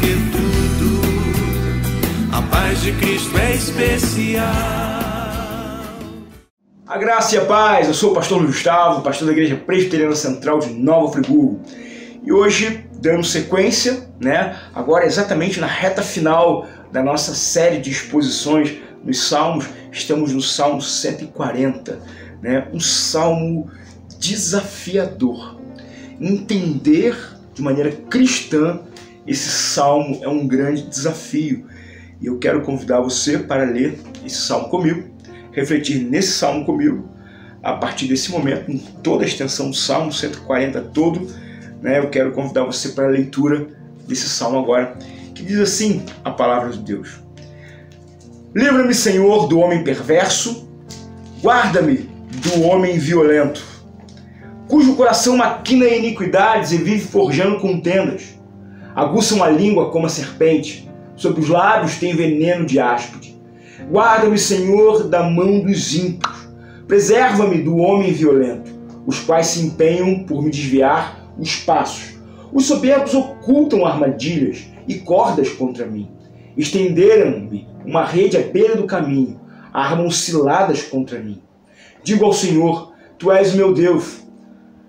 que tudo, a paz de Cristo é especial. A graça e a paz, eu sou o pastor Luiz Gustavo, pastor da Igreja Presbiteriana Central de Nova Friburgo. E hoje, dando sequência, agora exatamente na reta final da nossa série de exposições nos Salmos, estamos no Salmo 140, um salmo desafiador. Entender de maneira cristã esse salmo é um grande desafio. E eu quero convidar você para ler esse salmo comigo, refletir nesse salmo comigo, a partir desse momento, em toda a extensão do salmo 140 todo, eu quero convidar você para a leitura desse salmo agora, que diz assim a palavra de Deus: Livra-me, Senhor, do homem perverso, guarda-me do homem violento, cujo coração maquina iniquidades e vive forjando contendas, aguçam a língua como a serpente, sob os lábios tem veneno de áspide. Guarda-me, Senhor, da mão dos ímpios, preserva-me do homem violento, os quais se empenham por me desviar os passos. Os soberbos ocultam armadilhas e cordas contra mim. Estenderam-me uma rede à beira do caminho, armam ciladas contra mim. Digo ao Senhor, Tu és meu Deus.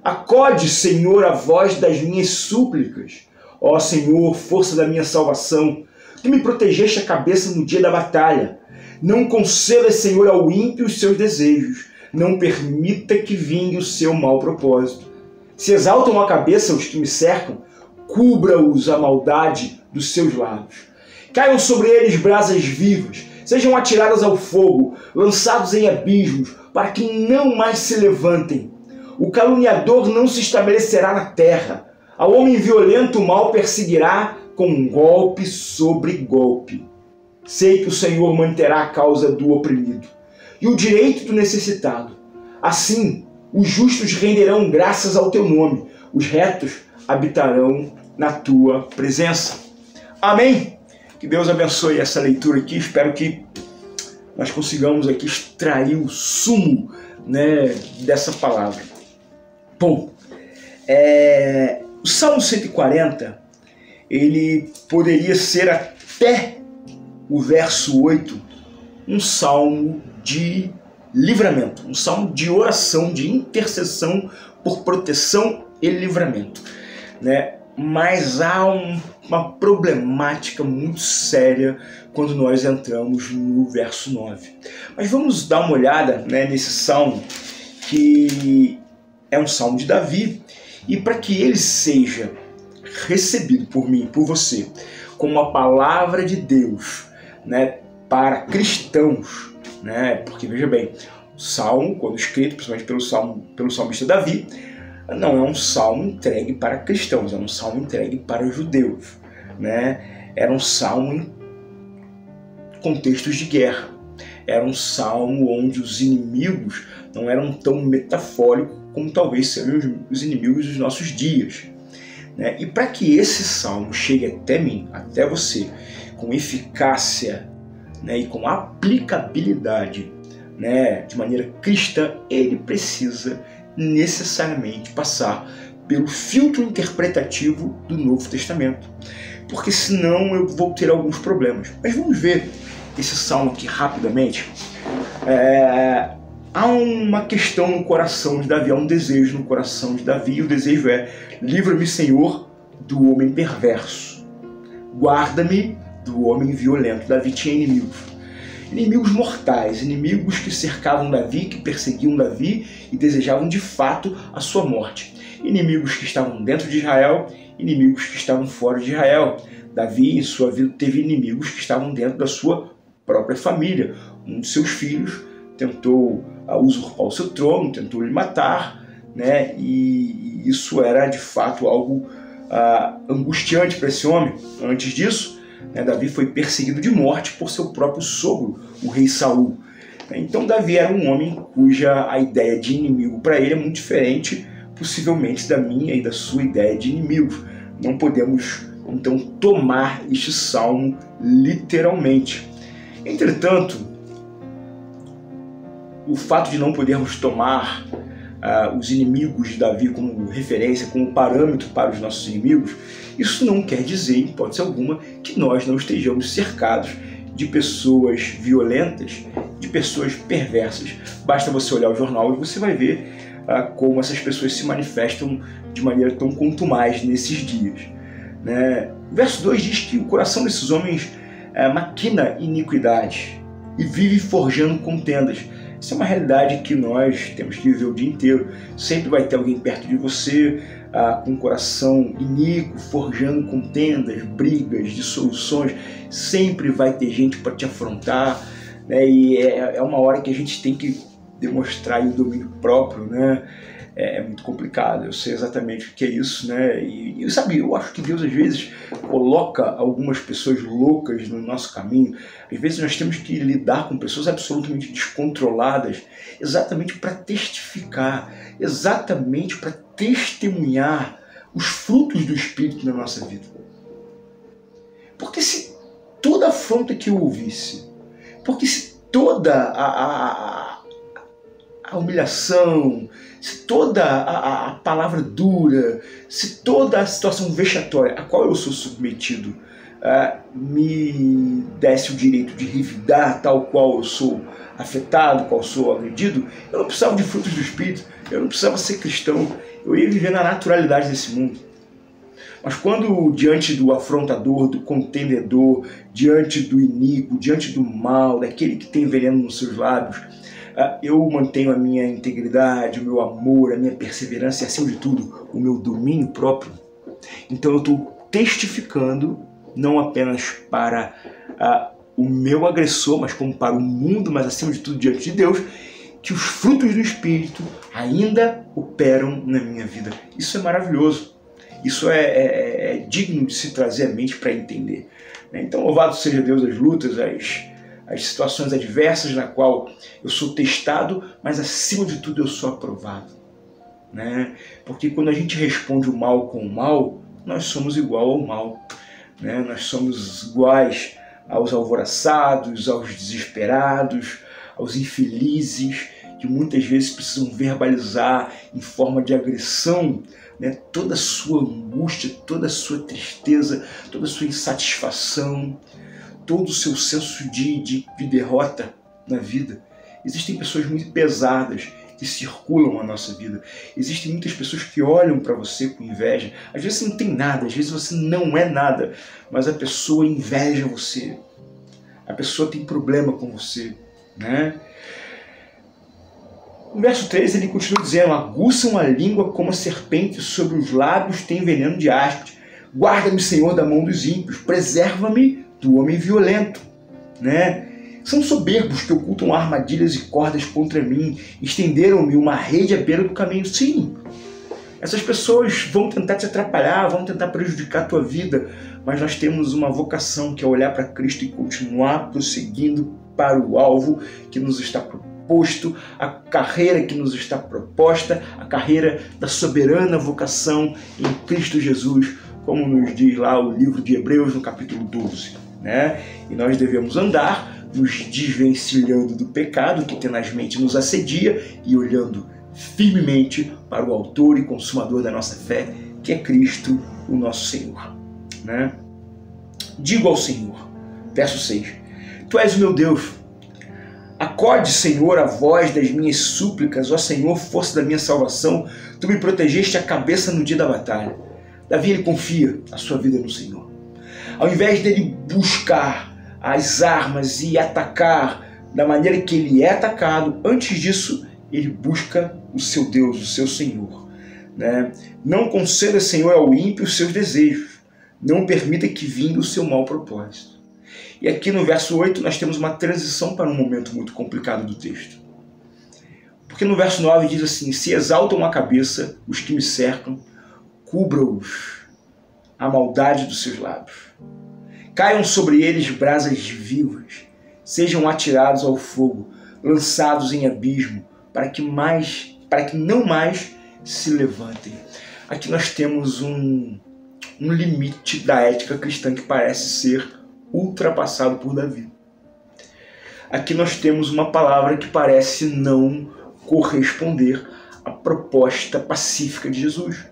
Acode, Senhor, a voz das minhas súplicas. Ó Senhor, força da minha salvação, Tu me protegeste a cabeça no dia da batalha. Não concedas, Senhor, ao ímpio os seus desejos. Não permita que vingue o seu mau propósito. Se exaltam a cabeça os que me cercam, cubra-os a maldade dos seus lábios. Caiam sobre eles brasas vivas, sejam atiradas ao fogo, lançados em abismos, para que não mais se levantem. O caluniador não se estabelecerá na terra. Ao homem violento o mal perseguirá com golpe sobre golpe. Sei que o Senhor manterá a causa do oprimido e o direito do necessitado. Assim, os justos renderão graças ao teu nome, os retos habitarão na tua presença. Amém? Que Deus abençoe essa leitura aqui. Espero que nós consigamos aqui extrair o sumo dessa palavra. Bom, o Salmo 140, ele poderia ser até o verso 8 um salmo de livramento, um salmo de oração, de intercessão por proteção e livramento, Mas há uma problemática muito séria quando nós entramos no verso 9. Mas vamos dar uma olhada nesse salmo, que é um salmo de Davi, e para que ele seja recebido por mim, por você, como a palavra de Deus, para cristãos, porque veja bem, o salmo, quando escrito, principalmente pelo salmista Davi, não é um salmo entregue para cristãos, é um salmo entregue para judeus, Era um salmo em contextos de guerra, era um salmo onde os inimigos não eram tão metafóricos como talvez sejam os inimigos dos nossos dias, E para que esse salmo chegue até mim, até você, com eficácia, e com aplicabilidade, de maneira cristã, ele precisa necessariamente passar pelo filtro interpretativo do Novo Testamento, porque senão eu vou ter alguns problemas. Mas vamos ver esse salmo aqui rapidamente. Há uma questão no coração de Davi, há um desejo no coração de Davi, e o desejo é: livra-me, Senhor, do homem perverso, guarda-me do homem violento. Davi tinha inimigos mortais, inimigos que cercavam Davi, que perseguiam Davi e desejavam de fato a sua morte. Inimigos que estavam dentro de Israel, inimigos que estavam fora de Israel. Davi, em sua vida, teve inimigos que estavam dentro da sua própria família. Um de seus filhos tentou usurpar o seu trono, tentou lhe matar, e isso era de fato algo angustiante para esse homem. Antes disso, Davi foi perseguido de morte por seu próprio sogro, o rei Saul. Então Davi era um homem cuja a ideia de inimigo para ele é muito diferente, possivelmente, da minha e da sua ideia de inimigo. Não podemos, então, tomar este salmo literalmente. Entretanto, o fato de não podermos tomar os inimigos de Davi como referência, como parâmetro para os nossos inimigos, Isso não quer dizer, em hipótese alguma, que nós não estejamos cercados de pessoas violentas, de pessoas perversas. Basta você olhar o jornal e você vai ver como essas pessoas se manifestam de maneira tão contumaz nesses dias, né? O verso 2 diz que o coração desses homens maquina iniquidade e vive forjando contendas. Isso é uma realidade que nós temos que viver o dia inteiro. Sempre vai ter alguém perto de você com um coração iníquo, forjando contendas, brigas, dissoluções. Sempre vai ter gente para te afrontar, né? E é uma hora que a gente tem que demonstrar o domínio próprio, né? É muito complicado, eu sei exatamente o que é isso, né? E sabe, eu acho que Deus às vezes coloca algumas pessoas loucas no nosso caminho. Às vezes nós temos que lidar com pessoas absolutamente descontroladas, exatamente para testificar, exatamente para testemunhar os frutos do Espírito na nossa vida. Porque se toda afronta que eu ouvisse, porque se toda a humilhação, se toda a palavra dura, se toda a situação vexatória a qual eu sou submetido me desse o direito de revidar tal qual eu sou afetado, qual sou agredido, eu não precisava de frutos do Espírito, eu não precisava ser cristão, eu ia viver na naturalidade desse mundo. Mas quando diante do afrontador, do contendedor, diante do iníquo, diante do mal, daquele que tem veneno nos seus lábios, eu mantenho a minha integridade, o meu amor, a minha perseverança e, acima de tudo, o meu domínio próprio. Então eu estou testificando, não apenas para o meu agressor, mas como para o mundo, mas acima de tudo diante de Deus, que os frutos do Espírito ainda operam na minha vida. Isso é maravilhoso. Isso é digno de se trazer à mente para entender. Então, louvado seja Deus as lutas, as situações adversas na qual eu sou testado, mas acima de tudo eu sou aprovado, né? Porque quando a gente responde o mal com o mal, nós somos igual ao mal, né? Nós somos iguais aos alvoroçados, aos desesperados, aos infelizes, que muitas vezes precisam verbalizar em forma de agressão, né, toda a sua angústia, toda a sua tristeza, toda a sua insatisfação, todo o seu senso de derrota na vida. Existem pessoas muito pesadas que circulam a nossa vida. Existem muitas pessoas que olham para você com inveja. Às vezes você não tem nada, às vezes você não é nada, mas a pessoa inveja você. A pessoa tem problema com você, né? No verso 3 ele continua dizendo: aguçam a língua como a serpente, sobre os lábios tem veneno de áspide. Guarda-me, Senhor, da mão dos ímpios, preserva-me do homem violento, né? São soberbos que ocultam armadilhas e cordas contra mim, estenderam-me uma rede à beira do caminho. Sim, essas pessoas vão tentar te atrapalhar, vão tentar prejudicar a tua vida, mas nós temos uma vocação que é olhar para Cristo e continuar prosseguindo para o alvo que nos está proposto, a carreira que nos está proposta, a carreira da soberana vocação em Cristo Jesus, como nos diz lá o livro de Hebreus no capítulo 12, né? E nós devemos andar nos desvencilhando do pecado que tenazmente nos assedia e olhando firmemente para o autor e consumador da nossa fé, que é Cristo, o nosso Senhor, né? Digo ao Senhor, verso 6, Tu és o meu Deus, acorde, Senhor, a voz das minhas súplicas, ó Senhor, força da minha salvação, Tu me protegeste a cabeça no dia da batalha. Davi, ele confia a sua vida no Senhor. Ao invés dele buscar as armas e atacar da maneira que ele é atacado, antes disso, ele busca o seu Deus, o seu Senhor, né? Não conceda, Senhor, ao ímpio os seus desejos. Não permita que vingue o seu mau propósito. E aqui no verso 8 nós temos uma transição para um momento muito complicado do texto. Porque no verso 9 diz assim: se exaltam a cabeça os que me cercam, cubra-os a maldade dos seus lábios. Caiam sobre eles brasas vivas, sejam atirados ao fogo, lançados em abismo, para que não mais se levantem. Aqui nós temos um limite da ética cristã que parece ser ultrapassado por Davi. Aqui nós temos uma palavra que parece não corresponder à proposta pacífica de Jesus.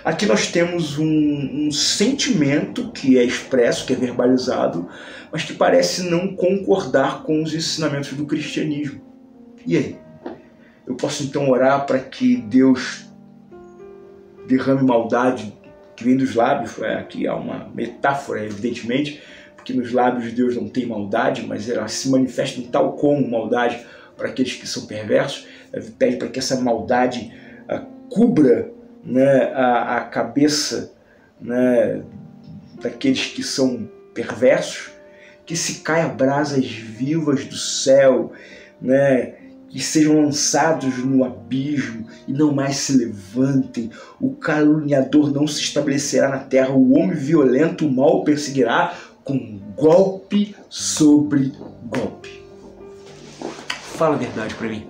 Aqui nós temos um sentimento que é expresso, que é verbalizado, mas que parece não concordar com os ensinamentos do cristianismo. E aí? Eu posso então orar para que Deus derrame maldade que vem dos lábios? Aqui há uma metáfora, evidentemente, porque nos lábios de Deus não tem maldade, mas ela se manifesta tal como maldade para aqueles que são perversos. Ele pede para que essa maldade cubra, né, a cabeça, né, daqueles que são perversos, que se caia brasas vivas do céu, né, que sejam lançados no abismo e não mais se levantem. O caluniador não se estabelecerá na terra, o homem violento o mal o perseguirá com golpe sobre golpe. Fala a verdade para mim.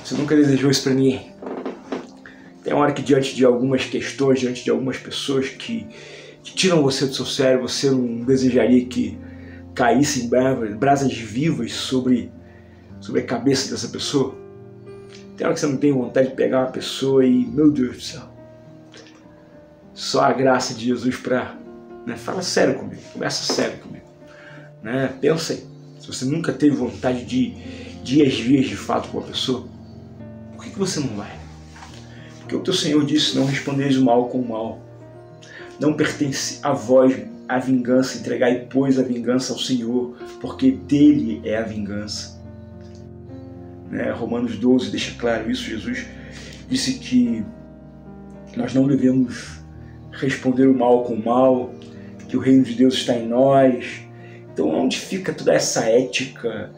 Você nunca desejou isso para ninguém? Tem hora que diante de algumas questões, diante de algumas pessoas que tiram você do seu sério, você não desejaria que caíssem brasas vivas sobre a cabeça dessa pessoa? Tem hora que você não tem vontade de pegar uma pessoa e, meu Deus do céu, só a graça de Jesus para... Né, fala sério comigo, conversa sério comigo. Né, pensa aí, se você nunca teve vontade de ir às vias de fato com uma pessoa, por que você não vai? Porque o teu Senhor disse, não respondeis o mal com o mal. Não pertence a vós a vingança, entregai, pois, a vingança ao Senhor, porque dele é a vingança. Né? Romanos 12 deixa claro isso. Jesus disse que nós não devemos responder o mal com o mal, que o reino de Deus está em nós. Então, onde fica toda essa ética,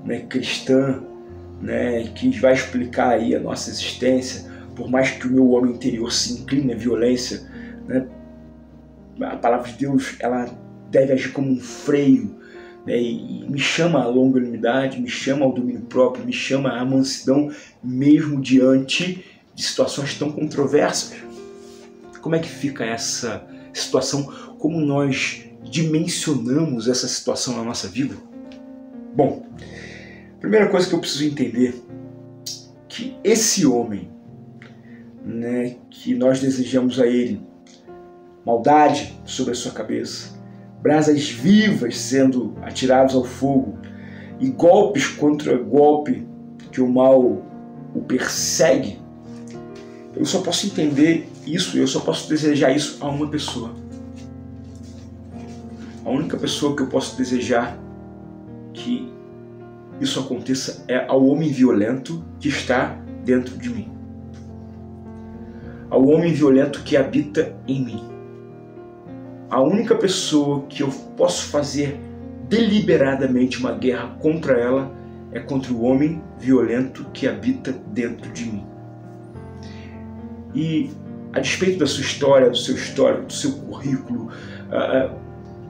né, cristã, né, que vai explicar aí a nossa existência? Por mais que o meu homem interior se incline à violência, né, a palavra de Deus ela deve agir como um freio, né, e me chama à longanimidade, me chama ao domínio próprio, me chama à mansidão, mesmo diante de situações tão controversas. Como é que fica essa situação? Como nós dimensionamos essa situação na nossa vida? Bom, a primeira coisa que eu preciso entender que esse homem, né, que nós desejamos a ele maldade sobre a sua cabeça, brasas vivas sendo atiradas ao fogo e golpes contra golpe que o mal o persegue, eu só posso entender isso, eu só posso desejar isso a uma pessoa. A única pessoa que eu posso desejar que isso aconteça é ao homem violento que está dentro de mim. Ao homem violento que habita em mim. A única pessoa que eu posso fazer deliberadamente uma guerra contra ela é contra o homem violento que habita dentro de mim. E a despeito da sua história, do seu histórico, do seu currículo,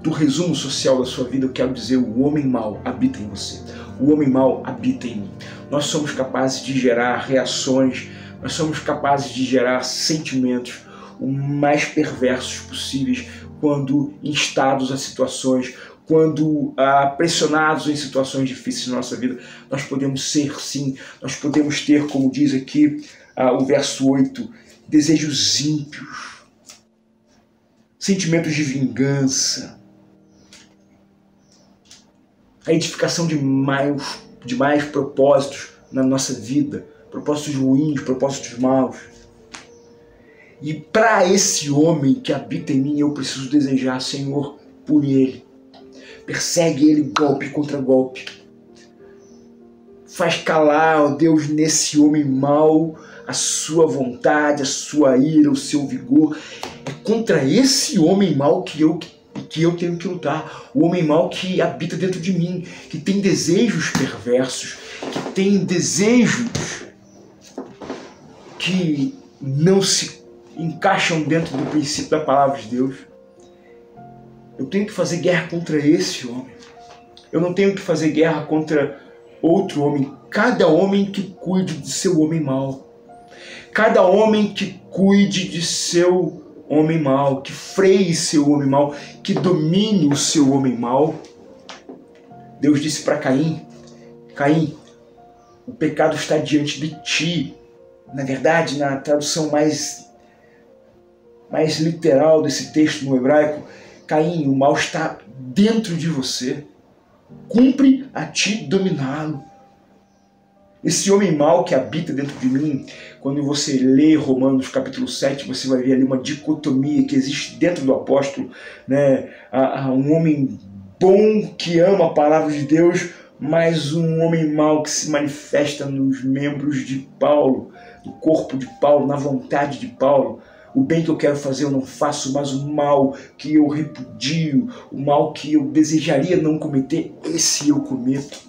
do resumo social da sua vida, eu quero dizer, o homem mau habita em você. O homem mau habita em mim. Nós somos capazes de gerar reações, nós somos capazes de gerar sentimentos o mais perversos possíveis quando instados a situações, quando pressionados em situações difíceis na nossa vida. Nós podemos ser, sim, nós podemos ter, como diz aqui o verso 8, desejos ímpios, sentimentos de vingança, a edificação de mais propósitos na nossa vida, propósitos ruins, propósitos maus. E para esse homem que habita em mim, eu preciso desejar, Senhor, pune ele, persegue ele golpe contra golpe, faz calar, ó Deus, nesse homem mau a sua vontade, a sua ira, o seu vigor. É contra esse homem mau que eu tenho que lutar. O homem mau que habita dentro de mim, que tem desejos perversos, que tem desejos que não se encaixam dentro do princípio da palavra de Deus. Eu tenho que fazer guerra contra esse homem. Eu não tenho que fazer guerra contra outro homem. Cada homem que cuide de seu homem mau. Cada homem que cuide de seu homem mau, que freie seu homem mau, que domine o seu homem mau. Deus disse para Caim, Caim, o pecado está diante de ti. Na verdade, na tradução mais mais literal desse texto no hebraico, Caim, o mal está dentro de você. Cumpre a ti dominá-lo. Esse homem mau que habita dentro de mim, quando você lê Romanos capítulo 7, você vai ver ali uma dicotomia que existe dentro do apóstolo, né? Um homem bom que ama a palavra de Deus, mas um homem mau que se manifesta nos membros de Paulo, no corpo de Paulo, na vontade de Paulo. O bem que eu quero fazer eu não faço, mas o mal que eu repudio, o mal que eu desejaria não cometer, esse eu cometo.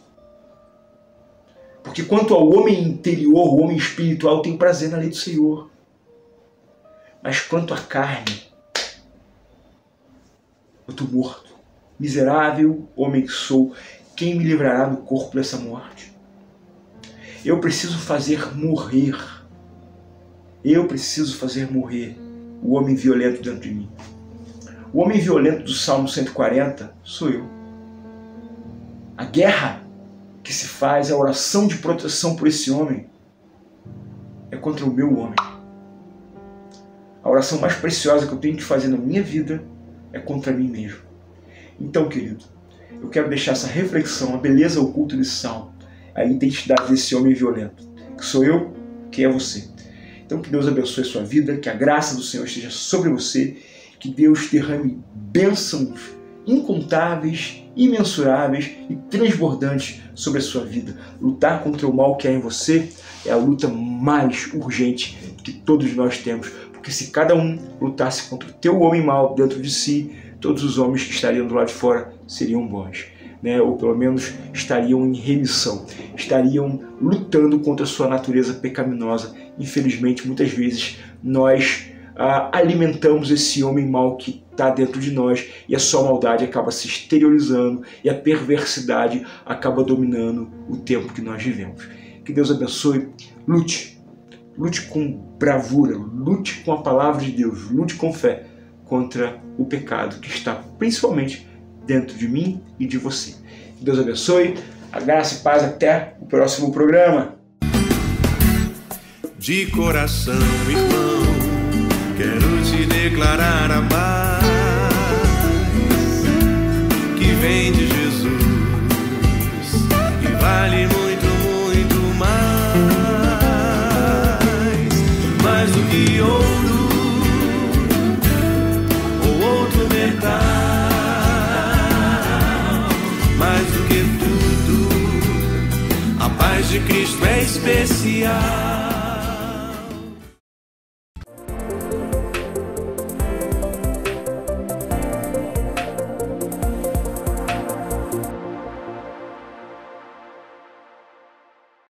Porque quanto ao homem interior, o homem espiritual tem prazer na lei do Senhor. Mas quanto à carne, eu estou morto. Miserável homem que sou, quem me livrará do corpo dessa morte? Eu preciso fazer morrer. Eu preciso fazer morrer o homem violento dentro de mim. O homem violento do Salmo 140 sou eu. A guerra que se faz, a oração de proteção por esse homem, é contra o meu homem. A oração mais preciosa que eu tenho que fazer na minha vida é contra mim mesmo. Então, querido, eu quero deixar essa reflexão, a beleza oculta desse salmo, a identidade desse homem violento, que sou eu, que é você. Então que Deus abençoe a sua vida, que a graça do Senhor esteja sobre você, que Deus derrame bênçãos incontáveis, imensuráveis e transbordantes sobre a sua vida. Lutar contra o mal que há em você é a luta mais urgente que todos nós temos, porque se cada um lutasse contra o teu homem mau dentro de si, todos os homens que estariam do lado de fora seriam bons, né? Ou pelo menos estariam em remissão, estariam lutando contra a sua natureza pecaminosa. Infelizmente, muitas vezes nós alimentamos esse homem mau que está dentro de nós e a sua maldade acaba se exteriorizando e a perversidade acaba dominando o tempo que nós vivemos. Que Deus abençoe. Lute com bravura, lute com a palavra de Deus, lute com fé contra o pecado que está principalmente dentro de mim e de você. Que Deus abençoe, a graça e paz, até o próximo programa. De coração, irmão, quero te declarar a paz.